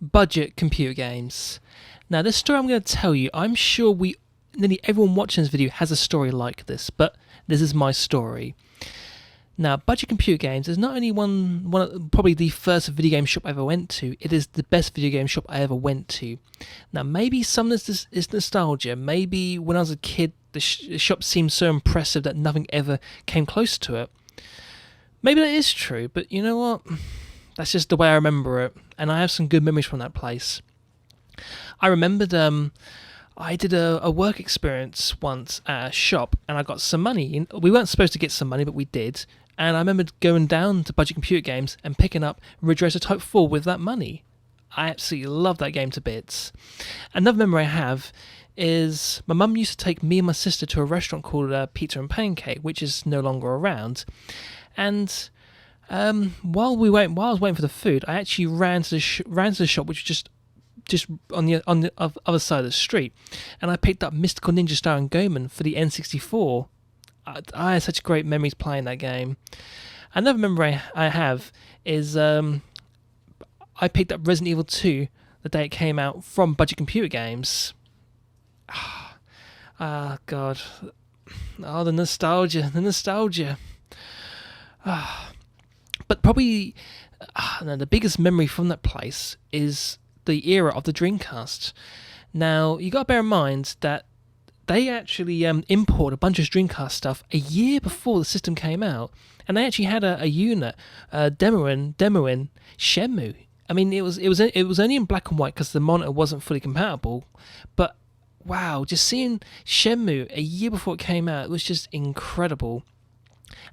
budget computer games. Now, this story I'm going to tell you, I'm sure nearly everyone watching this video has a story like this, but this is my story. Now, budget computer games is not only probably the first video game shop I ever went to, it is the best video game shop I ever went to. Now, maybe some of this is nostalgia. Maybe when I was a kid, the shop seemed so impressive that nothing ever came close to it. Maybe that is true, but you know what? That's just the way I remember it, and I have some good memories from that place. I remembered I did a work experience once at a shop, and I got some money. We weren't supposed to get some money, but we did. And I remember going down to Budget Computer Games and picking up Ridge Racer Type 4 with that money. I absolutely love that game to bits. Another memory I have is my mum used to take me and my sister to a restaurant called Pizza and Pancake, which is no longer around. And while I was waiting for the food, I actually ran to the shop, which was just on the other side of the street, and I picked up Mystical Ninja Star and Goemon for the N64. I had such great memories playing that game. Another memory I have is I picked up Resident Evil 2 the day it came out from Budget Computer Games. Ah, God. Oh, the nostalgia. But probably the biggest memory from that place is the era of the Dreamcast. Now, you got to bear in mind that they actually imported a bunch of Dreamcast stuff a year before the system came out, and they actually had a unit demoing Shenmue. I mean, it was only in black and white because the monitor wasn't fully compatible, but wow, just seeing Shenmue a year before it came out, it was just incredible.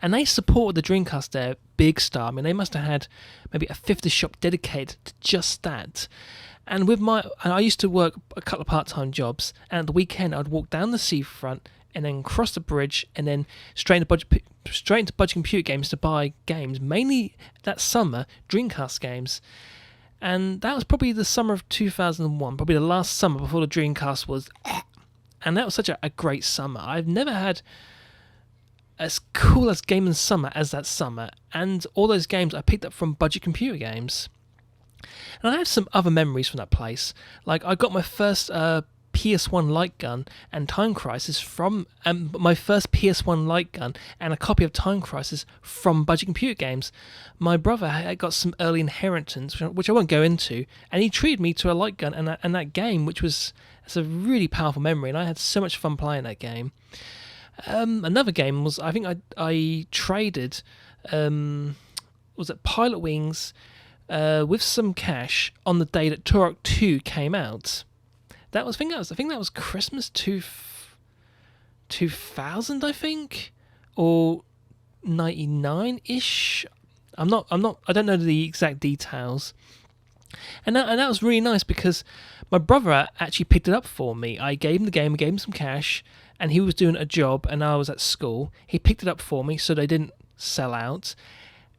And they supported the Dreamcast there, big star. I mean, they must have had maybe a fifth of the shop dedicated to just that. And I used to work a couple of part-time jobs, and at the weekend I'd walk down the seafront and then cross the bridge and then straight into Budget Computer Games to buy games, mainly that summer, Dreamcast games. And that was probably the summer of 2001, probably the last summer before the Dreamcast was... And that was such a great summer. I've never had as cool as gaming summer as that summer, and all those games I picked up from Budget Computer Games. And I have some other memories from that place. Like, I got my first PS1 light gun and Time Crisis from... my first PS1 light gun and a copy of Time Crisis from Budget Computer Games. My brother had got some early inheritance, which I won't go into, and he treated me to a light gun and that game, which was... It's a really powerful memory, and I had so much fun playing that game. Another game was... I think I traded... was it Pilot Wings... with some cash on the day that Turok 2 came out. I think that was Christmas 2000, I think, or 99-ish. I don't know the exact details. And that was really nice because my brother actually picked it up for me. I gave him the game, I gave him some cash, and he was doing a job and I was at school. He picked it up for me so they didn't sell out.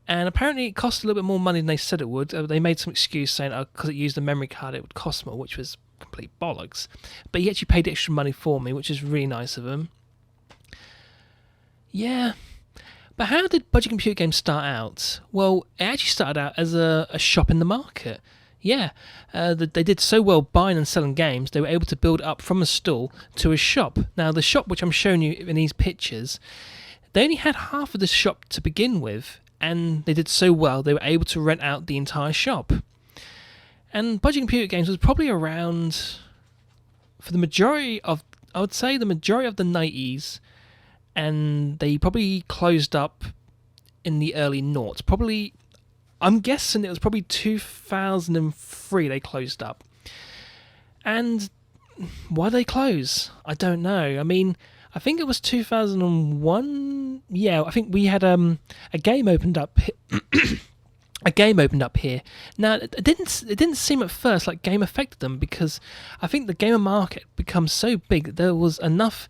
And apparently it cost a little bit more money than they said it would. They made some excuse saying because it used a memory card it would cost more, which was complete bollocks. But he actually paid extra money for me, which is really nice of him. Yeah. But how did Budget Computer Games start out? Well, it actually started out as a shop in the market. Yeah, they did so well buying and selling games, they were able to build up from a stall to a shop. Now, the shop, which I'm showing you in these pictures, they only had half of the shop to begin with, and they did so well they were able to rent out the entire shop. And Budget Computer Games was probably around for the majority of, I would say, the majority of the 90s, and they probably closed up in the early noughts. Probably, I'm guessing it was probably 2003 they closed up. And why did they close? I don't know. I mean, I think it was 2001. Yeah, I think we had a game opened up. A game opened up here. Now, it didn't seem at first like game affected them, because I think the gamer market becomes so big that there was enough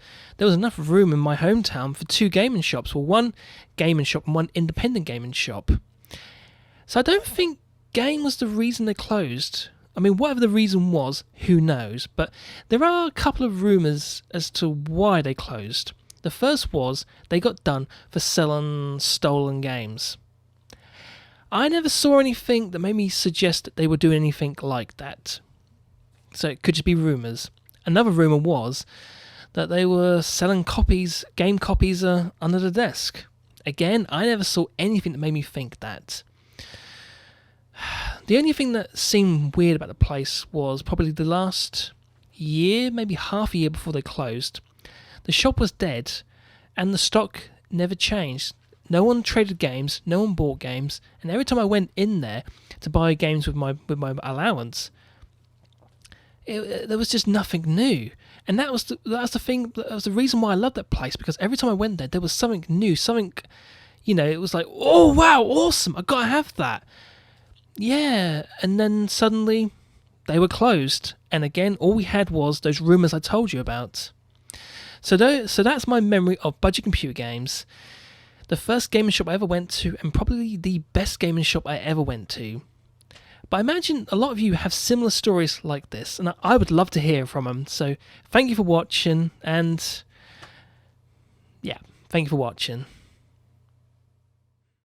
room in my hometown for two gaming shops. Well, one gaming shop and one independent gaming shop. So I don't think game was the reason they closed. I mean, whatever the reason was, who knows? But there are a couple of rumours as to why they closed. The first was they got done for selling stolen games. I never saw anything that made me suggest that they were doing anything like that. So it could just be rumours. Another rumour was that they were selling game copies under the desk. Again, I never saw anything that made me think that. The only thing that seemed weird about the place was probably the last year, maybe half a year before they closed. The shop was dead, and the stock never changed. No one traded games, no one bought games, and every time I went in there to buy games with my allowance, there was just nothing new. And that was the reason why I loved that place, because every time I went there was something new, something, it was like, oh wow, awesome, I gotta have that. Yeah, and then suddenly they were closed, and again all we had was those rumours I told you about. So that's my memory of budget computer games. The first gaming shop I ever went to, and probably the best gaming shop I ever went to. But I imagine a lot of you have similar stories like this, and I would love to hear from them. So thank you for watching, and yeah, thank you for watching.